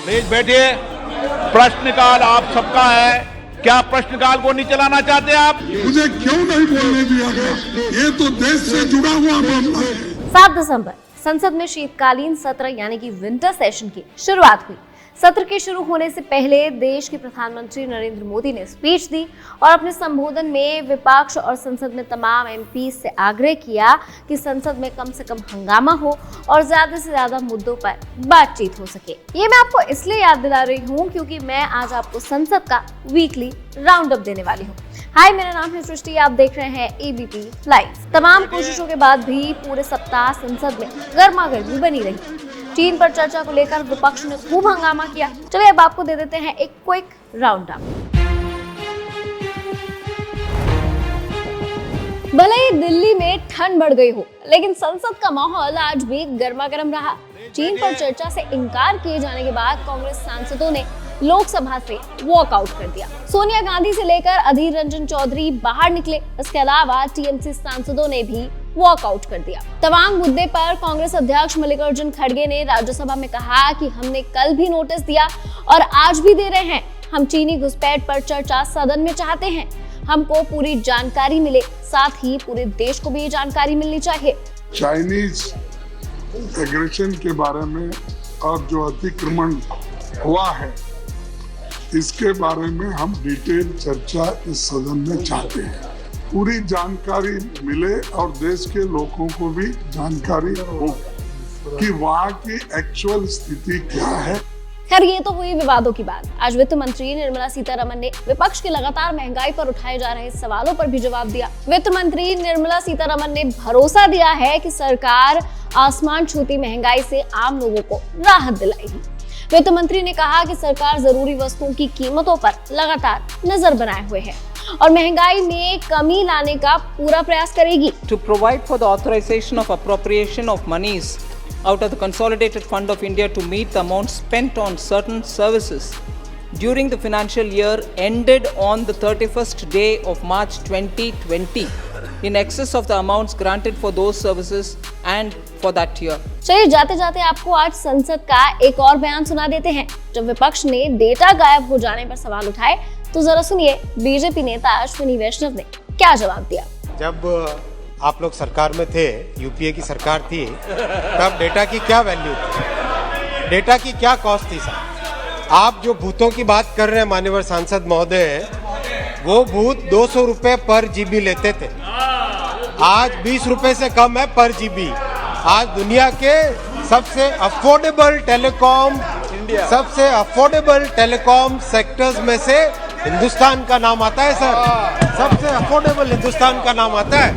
Please बैठिए। प्रश्नकाल आप सबका है, क्या प्रश्नकाल को नहीं चलाना चाहते आप? मुझे क्यों नहीं बोलने दिया गया? ये तो देश से जुड़ा हुआ मामला है। 7 दिसंबर संसद में शीतकालीन सत्र यानी कि विंटर सेशन की शुरुआत हुई। सत्र के शुरू होने से पहले देश के प्रधानमंत्री नरेंद्र मोदी ने स्पीच दी और अपने संबोधन में विपक्ष और संसद में तमाम एमपी से आग्रह किया कि संसद में कम से कम हंगामा हो और ज्यादा से ज्यादा मुद्दों पर बातचीत हो सके। ये मैं आपको इसलिए याद दिला रही हूँ क्योंकि मैं आज आपको संसद का वीकली राउंड अप देने वाली हूँ। हाय, मेरा नाम है सृष्टि, आप देख रहे हैं एबीपी लाइव। तमाम कोशिशों के बाद भी पूरे सप्ताह संसद में गर्मागर्मी बनी रही। चीन पर चर्चा को लेकर विपक्ष ने खूब हंगामा किया। चलिए अब आपको दे देते हैं एक क्विक राउंड अप। भले ही दिल्ली में ठंड बढ़ गई हो, लेकिन संसद का माहौल आज भी गर्मागर्म रहा। चीन पर चर्चा से इनकार किए जाने के बाद कांग्रेस सांसदों ने लोकसभा से वॉकआउट कर दिया। सोनिया गांधी से लेकर अधीर रंजन चौधरी बाहर निकले। इसके अलावा टीएमसी सांसदों ने भी वॉकआउट कर दिया। तमाम मुद्दे पर कांग्रेस अध्यक्ष मल्लिकार्जुन खड़गे ने राज्यसभा में कहा कि हमने कल भी नोटिस दिया और आज भी दे रहे हैं। हम चीनी घुसपैठ पर चर्चा सदन में चाहते हैं। हमको पूरी जानकारी मिले, साथ ही पूरे देश को भी ये जानकारी मिलनी चाहिए। चाइनीज एग्रेशन के बारे में और जो अतिक्रमण हुआ है, इसके बारे में हम डिटेल चर्चा इस सदन में चाहते हैं। पूरी जानकारी मिले और देश के लोगों को भी जानकारी हो कि वहाँ की एक्चुअल स्थिति क्या है। खैर, ये तो हुई विवादों की बात। आज वित्त मंत्री निर्मला सीतारमण ने विपक्ष के लगातार महंगाई पर उठाए जा रहे सवालों पर भी जवाब दिया। वित्त मंत्री निर्मला सीतारमण ने भरोसा दिया है कि सरकार आसमान छूती महंगाई से आम लोगों को राहत दिलाएगी। वित्त मंत्री ने कहा कि सरकार जरूरी वस्तुओं की कीमतों पर लगातार नजर बनाए हुए है और महंगाई में कमी लाने का पूरा प्रयास करेगी। To provide for the authorization of appropriation of monies out of the Consolidated Fund of India to meet the amount spent on certain services during the financial year ended on the 31st day of March 2020 in excess of the amounts granted for those services and for that year. चलिए जाते जाते आपको आज संसद का एक और बयान सुना देते हैं। जब विपक्ष ने डेटा गायब हो जाने पर सवाल उठाए तो जरा सुनिए बीजेपी नेता अश्विनी वैष्णव ने क्या जवाब दिया। जब आप लोग सरकार में थे, यूपीए की सरकार थी, तब डेटा की क्या वैल्यू थी, डेटा की क्या कॉस्ट थी साहब? आप जो भूतों की बात कर रहे हैं माननीय सांसद महोदय, वो भूत 200 रुपए पर जीबी लेते थे, आज 20 रुपए से कम है पर जीबी। आज दुनिया के सबसे अफोर्डेबल टेलीकॉम सेक्टर्स में से हिंदुस्तान का नाम आता है सर, सबसे अफोर्डेबल हिंदुस्तान का नाम आता है।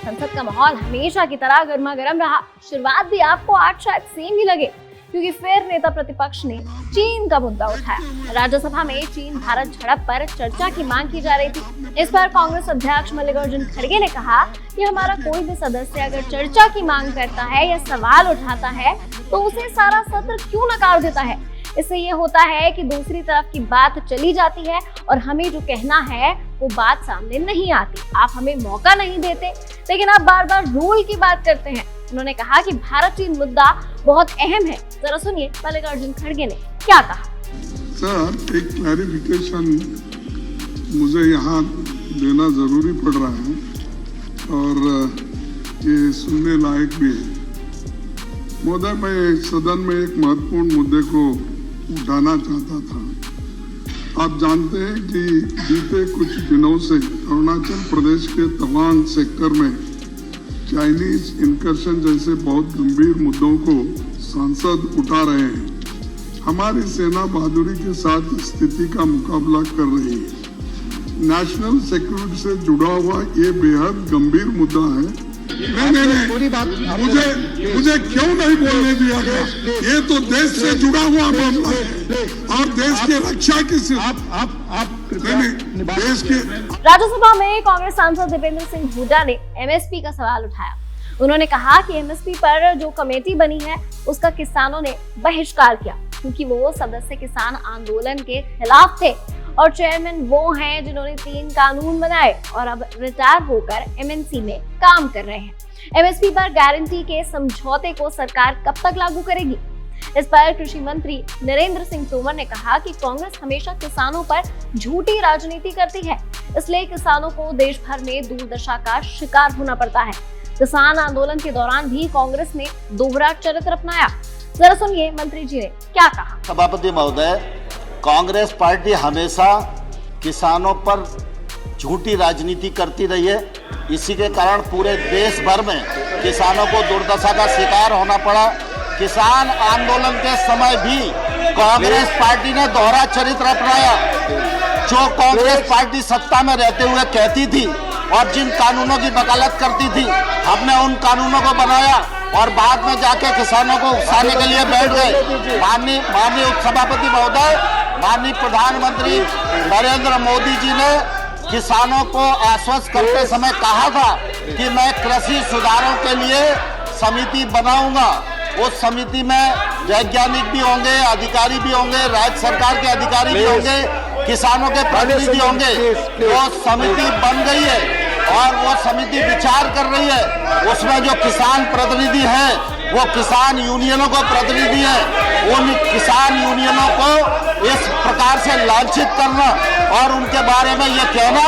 संसद का माहौल हमेशा की तरह गर्मा गर्म रहा। शुरुआत भी आपको आज शायद सेम ही लगे क्योंकि फिर नेता प्रतिपक्ष ने चीन का मुद्दा उठाया। राज्यसभा में चीन भारत झड़प पर चर्चा की मांग की जा रही थी। इस पर कांग्रेस अध्यक्ष मल्लिकार्जुन खड़गे ने कहा कि हमारा कोई भी सदस्य अगर चर्चा की मांग करता है या सवाल उठाता है तो उसे सारा सत्र क्यों नकार देता है। इससे ये होता है कि दूसरी तरफ की बात चली जाती है और हमें जो कहना है वो बात सामने नहीं आती। आप हमें मौका नहीं देते, लेकिन आप बार बार रूल की बात करते हैं। उन्होंने कहा कि भारत चीन मुद्दा बहुत अहम है। जरा सुनिए मल्लिकार्जुन खड़गे ने क्या कहा। सर, एक क्लैरिफिकेशन मुझे यहाँ देना जरूरी पड़ रहा है और ये सुनने लायक भी है। महोदय, मैं सदन में एक महत्वपूर्ण मुद्दे को उठाना चाहता था। आप जानते हैं कि बीते कुछ दिनों से अरुणाचल प्रदेश के तवांग सेक्टर में चाइनीज इनकर्शन जैसे बहुत गंभीर मुद्दों को सांसद उठा रहे हैं। हमारी सेना बहादुरी के साथ स्थिति का मुकाबला कर रही है। नेशनल सिक्योरिटी से जुड़ा हुआ ये बेहद गंभीर मुद्दा है। नहीं, पूरी बात मुझे क्यों नहीं बोलने दिया गया? ये तो देश से जुड़ा हुआ मामला है और देश की रक्षा की देश के। राज्यसभा में कांग्रेस सांसद दीपेंद्र सिंह हुड्डा ने एमएसपी का सवाल उठाया। उन्होंने कहा कि एमएसपी पर जो कमेटी बनी है उसका किसानों ने बहिष्कार किया क्योंकि वो सदस्य किसान आंदोलन के खिलाफ थे और चेयरमैन वो हैं जिन्होंने 3 कानून बनाए और अब रिटायर होकर एमएनसी में काम कर रहे हैं। एमएसपी पर गारंटी के समझौते को सरकार कब तक लागू करेगी? इस पर कृषि मंत्री नरेंद्र सिंह तोमर ने कहा कि कांग्रेस हमेशा किसानों पर झूठी राजनीति करती है, इसलिए किसानों को देश भर में दुर्दशा का शिकार होना पड़ता है। किसान आंदोलन के दौरान भी कांग्रेस ने दोहरा चरित्र अपनाया। जरा सुनिए मंत्री जी ने क्या कहा। सभापति महोदय, कांग्रेस पार्टी हमेशा किसानों पर झूठी राजनीति करती रही है। इसी के कारण पूरे देश भर में किसानों को दुर्दशा का शिकार होना पड़ा। किसान आंदोलन के समय भी कांग्रेस पार्टी ने दोहरा चरित्र अपनाया। जो कांग्रेस पार्टी सत्ता में रहते हुए कहती थी और जिन कानूनों की वकालत करती थी, हमने उन कानूनों को बनाया और बाद में जाके किसानों को उकसाने के लिए बैठ गए। माननीय उपसभापति महोदय, माननीय प्रधानमंत्री नरेंद्र मोदी जी ने किसानों को आश्वस्त करते समय कहा था कि मैं कृषि सुधारों के लिए समिति बनाऊंगा। उस समिति में वैज्ञानिक भी होंगे, अधिकारी भी होंगे, राज्य सरकार के अधिकारी भी होंगे, किसानों के प्रतिनिधि होंगे। वो समिति बन गई है और वो समिति विचार कर रही है। उसमें जो किसान प्रतिनिधि हैं वो किसान यूनियनों को प्रतिनिधि हैं। उन किसान यूनियनों को इस प्रकार से लांछित करना और उनके बारे में ये कहना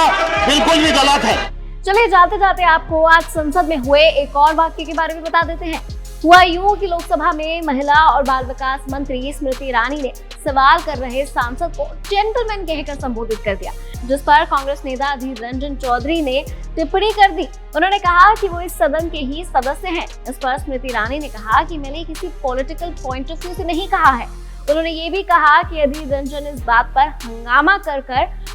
बिल्कुल भी गलत है। चलिए जाते जाते आपको आज संसद में हुए एक और वाक्य के बारे में बता देते हैं। हुआ यूं कि लोकसभा में महिला और बाल विकास मंत्री स्मृति ईरानी ने सवाल कर रहे सांसद को जेंटलमैन कहकर संबोधित कर दिया, जिस पर कांग्रेस नेता अधीर रंजन चौधरी ने टिप्पणी कर दी। उन्होंने कहा कि वो इस सदन के ही सदस्य हैं। इस पर स्मृति ईरानी ने कहा कि मैंने किसी पॉलिटिकल पॉइंट ऑफ व्यू से नहीं कहा है। उन्होंने ये भी कहा कि अधीर रंजन इस बात पर हंगामा कर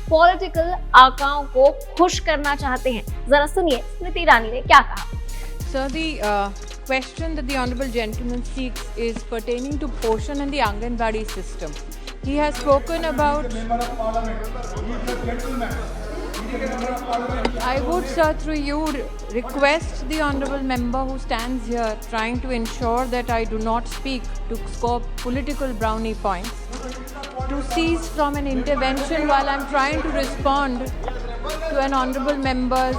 पॉलिटिकल आकाओं को खुश करना चाहते हैं। जरा सुनिए स्मृति ईरानी ने क्या कहा। Sir, the question that the honourable gentleman seeks is pertaining to portion and the Anganwadi system. He has spoken about. I would, sir, through you, request the honourable member who stands here trying to ensure that I do not speak to score political brownie points to cease from an intervention while I'm trying to respond to an honourable member's.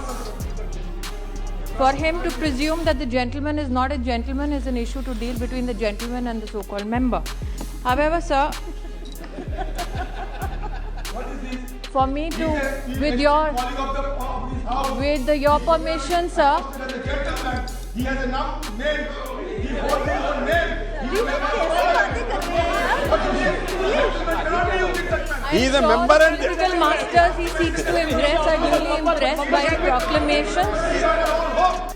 For him to presume that the gentleman is not a gentleman is an issue to deal between the gentleman and the so-called member. However, sir, for me to, with your permission, sir. He has enough name. He holds his own name. He is a member and political masters he seeks to impress are duly impressed by the proclamations.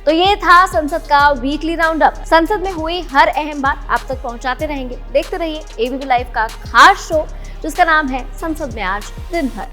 तो ये था संसद का weekly round up. संसद में हुई हर अहम बात आप तक पहुंचाते रहेंगे। देखते रहिए एबीपी लाइव का खास शो जिसका नाम है संसद में आज दिन भर।